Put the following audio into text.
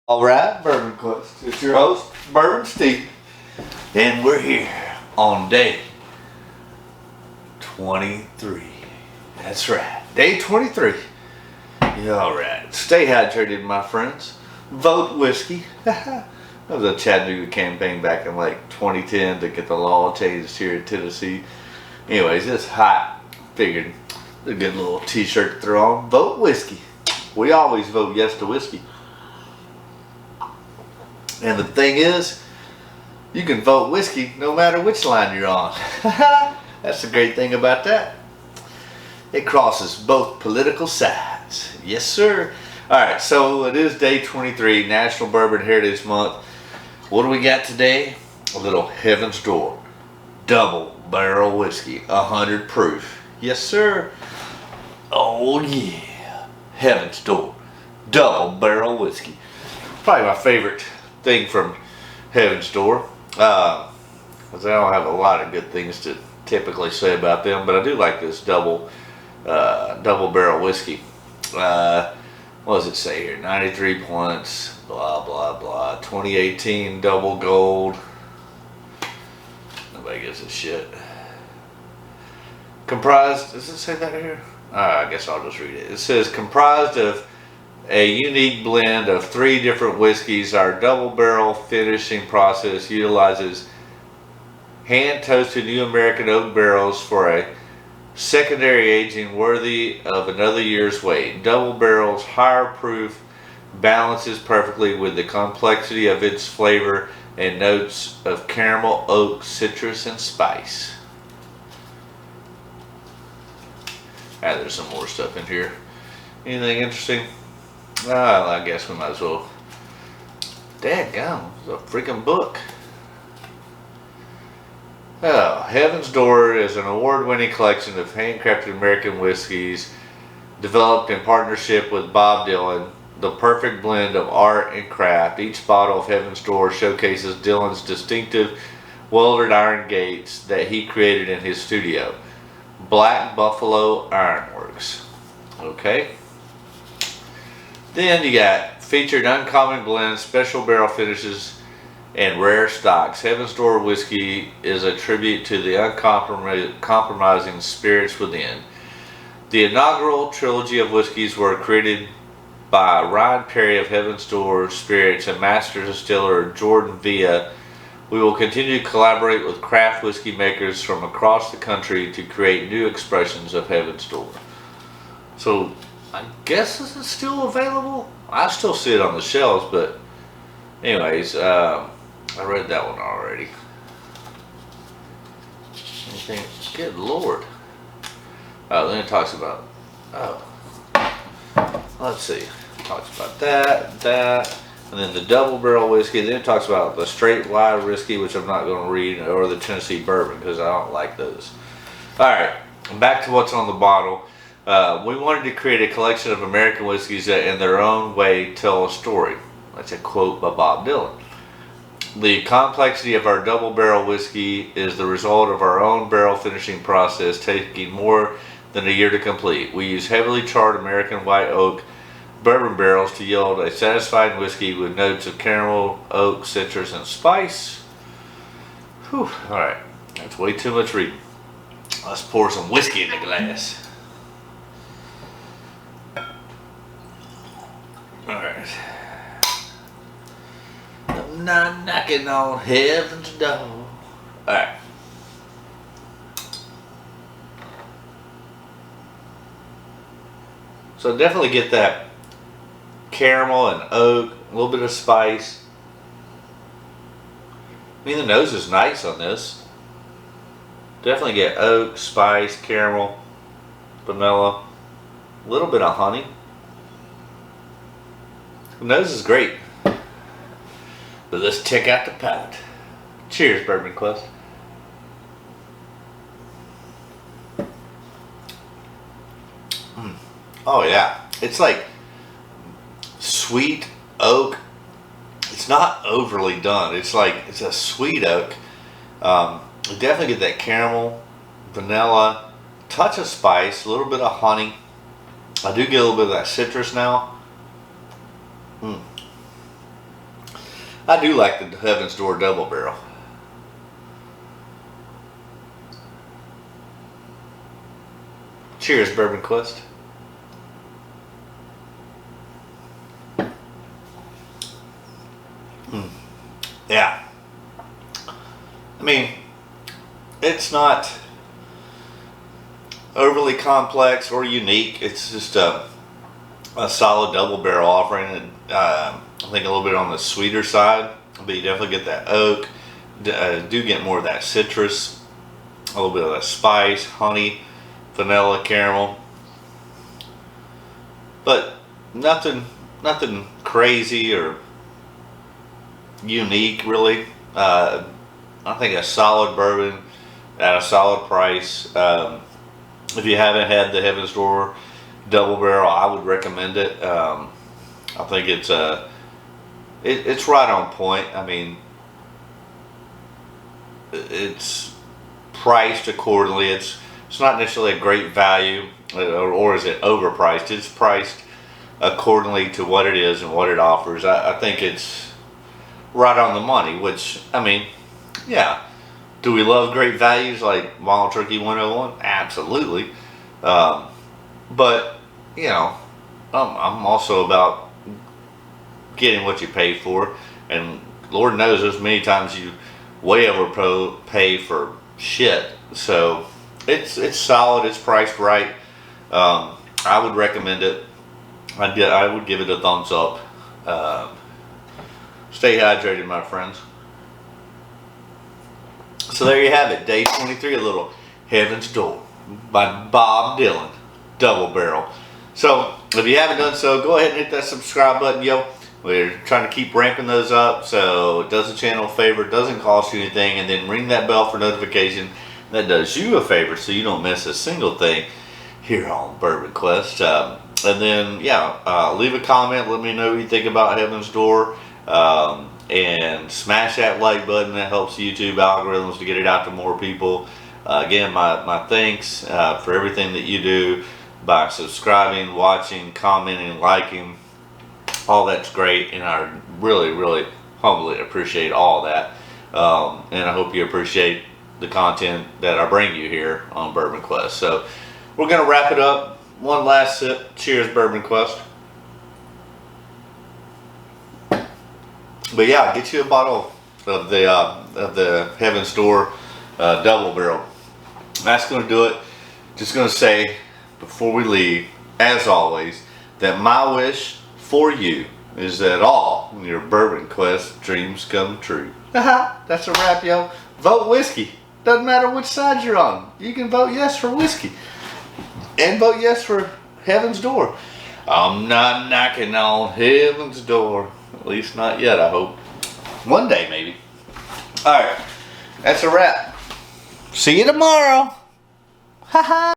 All right, Bourbon Quest. It's your host, Bourbon Steve, and we're here on day 23. That's right, day 23. Yeah, all right. Stay hydrated, my friends. Vote whiskey. That was a Chattanooga campaign back in like 2010 to get the law changed here in Tennessee. Anyways, it's hot. Figured a good little t-shirt to throw on. Vote whiskey. We always vote yes to whiskey. And the thing is, you can vote whiskey no matter which line you're on. That's the great thing about that. It crosses both political sides. Yes, sir. Alright, so it is day 23, National Bourbon Heritage Month. What do we got today? A little Heaven's Door double barrel whiskey, 100 proof. Yes, sir. Oh, yeah. Heaven's Door double barrel whiskey. Probably my favorite thing from Heaven's Door, because I don't have a lot of good things to typically say about them, but I do like this double barrel whiskey. What does it say here? 93 points, blah blah blah. 2018 double gold. Nobody gives a shit. Comprised, does it say that here? I guess I'll just read it. It says comprised of a unique blend of 3 different whiskeys. Our double barrel finishing process utilizes hand toasted new American oak barrels for a secondary aging worthy of another year's wait. Double barrel's higher proof balances perfectly with the complexity of its flavor and notes of caramel, oak, citrus, and spice. There's some more stuff in here. Anything interesting? Well, I guess we might as well. Dadgum, it's a freaking book. Oh, Heaven's Door is an award-winning collection of handcrafted American whiskeys developed in partnership with Bob Dylan. The perfect blend of art and craft. Each bottle of Heaven's Door showcases Dylan's distinctive welded iron gates that he created in his studio. Black Buffalo Ironworks. Okay. Then you got featured uncommon blends, special barrel finishes, and rare stocks. Heaven's Door whiskey is a tribute to the uncompromising spirits within. The inaugural trilogy of whiskeys were created by Ryan Perry of Heaven's Door Spirits and master distiller Jordan Villa. We will continue to collaborate with craft whiskey makers from across the country to create new expressions of Heaven's Door. So I guess this is still available. I still see it on the shelves, but anyways, I read that one already. Anything? Good Lord. Then it talks about, let's see. It talks about that, and then the double barrel whiskey. Then it talks about the straight rye whiskey, which I'm not going to read, or the Tennessee bourbon, because I don't like those. Alright, back to what's on the bottle. We wanted to create a collection of American whiskeys that in their own way tell a story. That's a quote by Bob Dylan. The complexity of our double barrel whiskey is the result of our own barrel finishing process, taking more than a year to complete. We use heavily charred American white oak bourbon barrels to yield a satisfying whiskey with notes of caramel, oak, citrus, and spice. Whew. Alright, that's way too much reading. Let's pour some whiskey in the glass. Alright. I'm not knocking on heaven's door. Alright. So definitely get that caramel and oak, a little bit of spice. I mean, the nose is nice on this. Definitely get oak, spice, caramel, vanilla, a little bit of honey. The nose is great. But let's check out the palate. Cheers, Bourbon Quest. Oh yeah, it's like sweet oak. It's not overly done. It's like, it's a sweet oak. You definitely get that caramel, vanilla, touch of spice, a little bit of honey. I do get a little bit of that citrus now. I do like the Heaven's Door Double Barrel. Cheers, Bourbon Quest. Yeah. I mean, it's not overly complex or unique. It's just a solid double barrel offering. And, I think a little bit on the sweeter side, but you definitely get that oak. Do get more of that citrus, a little bit of that spice, honey, vanilla, caramel. But nothing crazy or unique really. I think a solid bourbon at a solid price. If you haven't had the Heaven's Door Double Barrel, I would recommend it. I think it's right on point. I mean, it's priced accordingly. It's not necessarily a great value, or is it overpriced? It's priced accordingly to what it is and what it offers. I think it's right on the money, which, I mean, yeah. Do we love great values like Wild Turkey 101? Absolutely. But, you know, I'm also about getting what you pay for. And Lord knows there's many times you way overpay for shit. So it's solid. It's priced right. I would recommend it. I would give it a thumbs up. Stay hydrated, my friends. So there you have it, day 23, a little Heaven's Door by Bob Dylan, Double Barrel. So if you haven't done so, go ahead and hit that subscribe button, yo. We're trying to keep ramping those up, so it does the channel a favor, it doesn't cost you anything, and then ring that bell for notification. That does you a favor, so you don't miss a single thing here on Bourbon Quest. And then, yeah, leave a comment, let me know what you think about Heaven's Door. And smash that like button. That helps YouTube algorithms to get it out to more people. Again, my thanks for everything that you do by subscribing, watching, commenting, liking. All that's great, and I really humbly appreciate all that. And I hope you appreciate the content that I bring you here on Bourbon Quest. So we're gonna wrap it up. One last sip. Cheers, Bourbon Quest. But yeah, get you a bottle of the Heaven's Door Double Barrel. That's going to do it. Just going to say before we leave, as always, that my wish for you is that all your Bourbon Quest dreams come true. That's a wrap, yo. Vote whiskey. Doesn't matter which side you're on. You can vote yes for whiskey. And vote yes for Heaven's Door. I'm not knocking on Heaven's door. At least not yet, I hope. One day, maybe. Alright. That's a wrap. See you tomorrow. Ha ha.